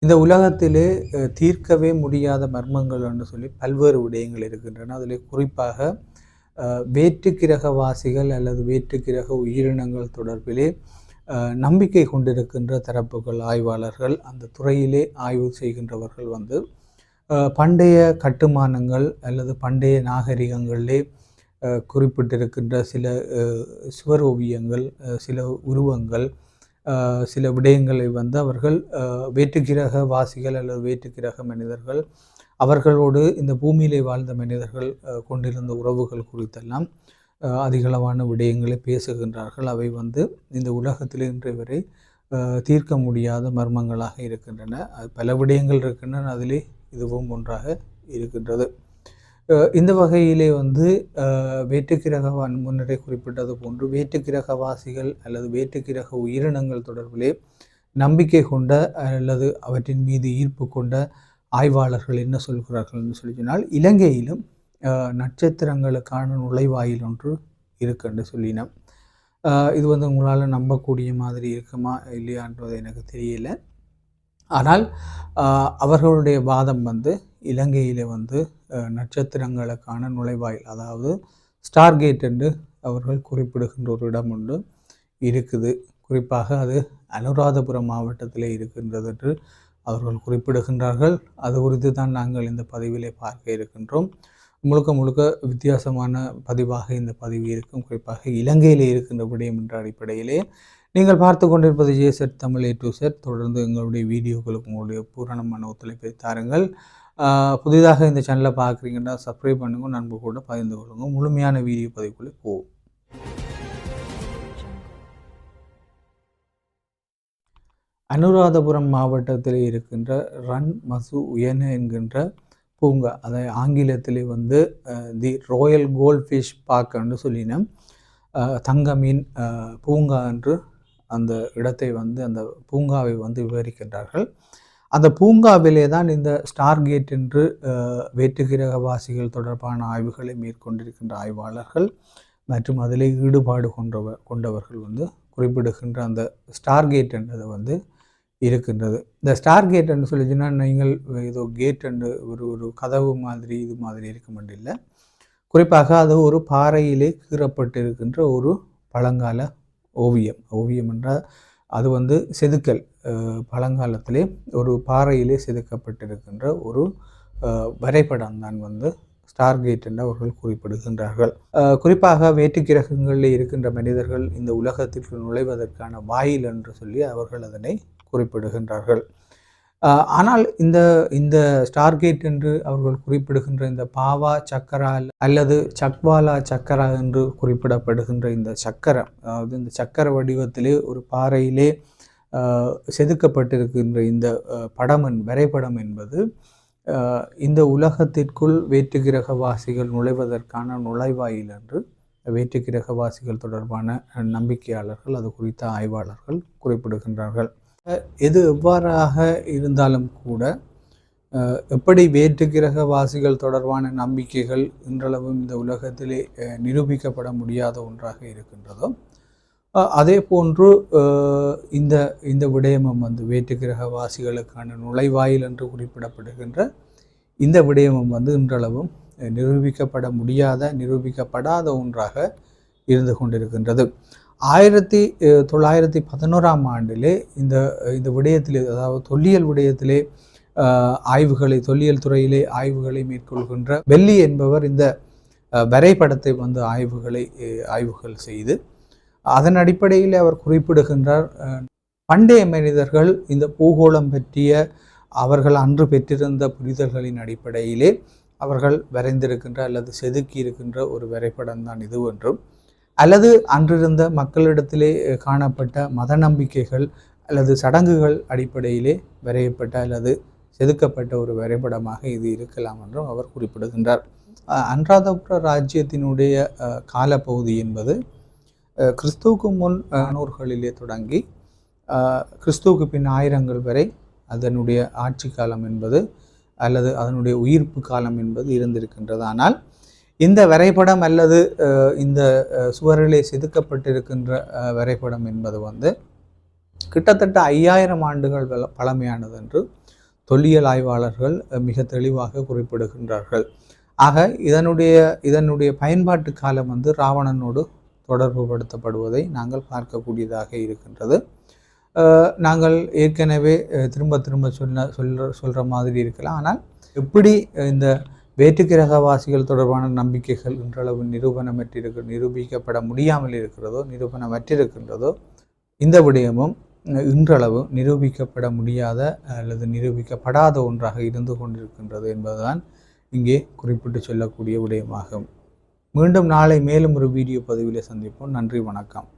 இந்த உலகத்திலே தீர்க்கவே முடியாத மர்மங்கள் என்று சொல்லி பல்வேறு விடயங்கள் இருக்கின்றன. அதிலே குறிப்பாக வேற்றுக்கிரகவாசிகள் அல்லது வேற்றுக்கிரக உயிரினங்கள் தொடர்பிலே நம்பிக்கை கொண்டிருக்கின்ற தரப்புகள், ஆய்வாளர்கள், அந்த துறையிலே ஆய்வு செய்கின்றவர்கள் பண்டைய கட்டுமானங்கள் அல்லது பண்டைய நாகரிகங்களிலே குறிப்பிட்டிருக்கின்ற சில சுவர் ஓவியங்கள், சில உருவங்கள், சில விடயங்களை அவர்கள் வேற்றுக்கிரக வாசிகள் அல்லது வேற்றுக்கிரக மனிதர்கள் அவர்களோடு இந்த பூமியிலே வாழ்ந்த மனிதர்கள் கொண்டிருந்த உறவுகள் குறித்தெல்லாம் அதிகளவான விடயங்களை பேசுகின்றார்கள். அவை இந்த உலகத்தில் இன்றைய வரை தீர்க்க முடியாத மர்மங்களாக இருக்கின்றன. பல விடயங்கள் இருக்கின்றன, அதிலே இதுவும் ஒன்றாக இருக்கின்றது. இந்த வகையிலே வேற்றுக்கிரகவான் முன்னரே குறிப்பிட்டது போன்று வேற்றுக்கிரகவாசிகள் அல்லது வேற்றுக்கிரக உயிரினங்கள் தொடர்பிலே நம்பிக்கை கொண்ட அல்லது அவற்றின் மீது ஈர்ப்பு கொண்ட ஆய்வாளர்கள் என்ன சொல்கிறார்கள் என்று சொன்னால், இலங்கையிலும் நட்சத்திரங்களுக்கான நுழைவாயில் ஒன்று இருக்குன்னு சொல்லினோம். இது உங்களால் நம்பக்கூடிய மாதிரி இருக்குமா இல்லையான்றது எனக்கு தெரியல. ஆனால் அவர்களுடைய வாதம் இலங்கையில் நட்சத்திரங்களுக்கான நுழைவாயில், அதாவது ஸ்டார்கேட் என்று அவர்கள் குறிப்பிடுகின்ற ஒரு இடம் ஒன்று இருக்குது. குறிப்பாக அது அனுராதபுரம் மாவட்டத்தில் இருக்கின்றது என்று அவர்கள் குறிப்பிடுகின்றார்கள். அது குறித்து தான் நாங்கள் இந்த பதிவிலே பார்க்க இருக்கின்றோம். முழுக்க முழுக்க வித்தியாசமான பதிவாக இந்த பதிவு இருக்கும். குறிப்பாக இலங்கையில் இருக்கின்ற விடயம் என்ற அடிப்படையிலே நீங்கள் பார்த்து கொண்டிருப்பது ஜேசெட் தமிழ் A to Z. தொடர்ந்து எங்களுடைய வீடியோக்களுக்கு உங்களுடைய பூரணமான ஒத்துழைப்பை தாருங்கள். புதிதாக இந்த சேனலை பார்க்குறீங்கன்னா சப்ஸ்கிரைப் பண்ணுங்க, நண்பர் கூட பகிர்ந்து கொள்ளுங்க. முழுமையான வீடியோ பதிவுக்குள்ளே போகும். அனுராதபுரம் மாவட்டத்தில் இருக்கின்ற ரன் மசு உயன என்கின்ற பூங்கா, அதை ஆங்கிலத்திலே தி ராயல் கோல்ட்ஃபிஷ் பார்க் என்று சொல்லினோம். தங்கமீன் பூங்கா என்று அந்த இடத்தை அந்த பூங்காவை விவரிக்கின்றார்கள். அந்த பூங்காவிலே தான் இந்த ஸ்டார்கேட் என்று வேற்றுக்கிரகவாசிகள் தொடர்பான ஆய்வுகளை மேற்கொண்டிருக்கின்ற ஆய்வாளர்கள் மற்றும் அதில் ஈடுபாடு கொண்டவர்கள் குறிப்பிடுகின்ற அந்த ஸ்டார்கேட் என்றது இருக்கின்றது. இந்த ஸ்டார்கேட் என்று சொல்லிச்சுன்னா நீங்கள் ஏதோ கேட் என்று ஒரு கதவு மாதிரி இது மாதிரி இருக்க முடியல. குறிப்பாக அது ஒரு பாறையிலே கீறப்பட்டிருக்கின்ற ஒரு பழங்கால ஓவியம் என்றால் அது செதுக்கல், பழங்காலத்திலே ஒரு பாறையிலே செதுக்கப்பட்டிருக்கின்ற ஒரு வரைபடம் தான் ஸ்டார்கேட் என்று அவர்கள் குறிப்பிடுகின்றார்கள். குறிப்பாக வேற்றுக்கிரகங்களில் இருக்கின்ற மனிதர்கள் இந்த உலகத்திற்கு நுழைவதற்கான வாயில் என்று சொல்லி அவர்கள் அதனை குறிப்பிடுகின்றார்கள். ஆனால் இந்த ஸ்டார்கேட் என்று அவர்கள் குறிப்பிடுகின்ற இந்த பாவா சக்கரா அல்லது சக்வாலா சக்கரா என்று குறிப்பிடப்படுகின்ற இந்த சக்கரம், அதாவது இந்த சக்கர வடிவத்திலே ஒரு பாறையிலே செதுக்கப்பட்டிருக்கின்ற இந்த வரைபடம் என்பது இந்த உலகத்திற்குள் வேற்றுக்கிரகவாசிகள் நுழைவதற்கான நுழைவாயில் என்று வேற்றுக்கிரகவாசிகள் தொடர்பான நம்பிக்கையாளர்கள், அது குறித்த ஆய்வாளர்கள் குறிப்பிடுகின்றார்கள். எது எவ்வாறாக இருந்தாலும் கூட எப்படி வேற்றுக்கிரகவாசிகள் தொடர்பான நம்பிக்கைகள் இன்றளவும் இந்த உலகத்திலே நிரூபிக்கப்பட முடியாத ஒன்றாக இருக்கின்றதோ, அதே போன்று இந்த விடயமும் வேற்றுக்கிரகவாசிகளுக்கான நுழைவாயில் என்று குறிப்பிடப்படுகின்ற இந்த விடயமும் இன்றளவும் நிரூபிக்கப்படாத ஒன்றாக இருந்து கொண்டிருக்கின்றது. 1911ஆம் ஆண்டிலே இந்த விடயத்திலே, அதாவது தொல்லியல் விடயத்திலே தொல்லியல் துறையிலே ஆய்வுகளை மேற்கொள்கின்ற பெல்லி என்பவர் இந்த வரைபடத்தை ஆய்வுகள் செய்து அதன் அடிப்படையில் அவர் குறிப்பிடுகின்றார், பண்டைய மனிதர்கள் இந்த பூகோளம் பற்றிய அவர்கள் அன்று பெற்றிருந்த புரிதல்களின் அடிப்படையிலே அவர்கள் வரைந்திருக்கின்ற அல்லது செதுக்கி இருக்கின்ற ஒரு வரைபடம் தான் இது என்றும், அல்லது அன்றிருந்த மக்களிடத்திலே காணப்பட்ட மத நம்பிக்கைகள் அல்லது சடங்குகள் அடிப்படையிலே வரையப்பட்ட அல்லது செதுக்கப்பட்ட ஒரு வரைபடமாக இது இருக்கலாம் என்றும் அவர் குறிப்பிடுகின்றார். அனுராதபுர ராஜ்யத்தினுடைய காலப்பகுதி என்பது கிறிஸ்துவுக்கு முன் 400களிலே தொடங்கி கிறிஸ்துவுக்கு பின் 1000கள் வரை அதனுடைய ஆட்சி காலம் என்பது அல்லது அதனுடைய உயிர்ப்பு காலம் என்பது இருந்திருக்கின்றது. ஆனால் இந்த வரைபடம் அல்லது இந்த சுவரிலே செதுக்கப்பட்டிருக்கின்ற வரைபடம் என்பது கிட்டத்தட்ட 5000 ஆண்டுகள் பழமையானது என்று தொல்லியல் ஆய்வாளர்கள் மிக தெளிவாக குறிப்பிடுகின்றார்கள். ஆக இதனுடைய பயன்பாட்டு காலம் வந்து ராவணனோடு தொடர்பு படுத்தப்படுவதை நாங்கள் பார்க்கக்கூடியதாக இருக்கின்றது. நாங்கள் ஏற்கனவே திரும்ப திரும்ப சொல்கிற மாதிரி இருக்கலாம். ஆனால் எப்படி இந்த வேற்றுக்கிரகவாசிகள் தொடர்பான நம்பிக்கைகள் இன்றளவு நிரூபிக்கப்பட முடியாமல் இருக்கிறதோ, நிரூபணமற்றிருக்கின்றதோ, இந்த விடயமும் இன்றளவு நிரூபிக்கப்பட முடியாத அல்லது நிரூபிக்கப்படாத ஒன்றாக இருந்து கொண்டிருக்கின்றது என்பதுதான் இங்கே குறிப்பிட்டு சொல்லக்கூடிய விடயமாகும். மீண்டும் நாளை மேலும் ஒரு வீடியோ பதிவிலே சந்திப்போம். நன்றி, வணக்கம்.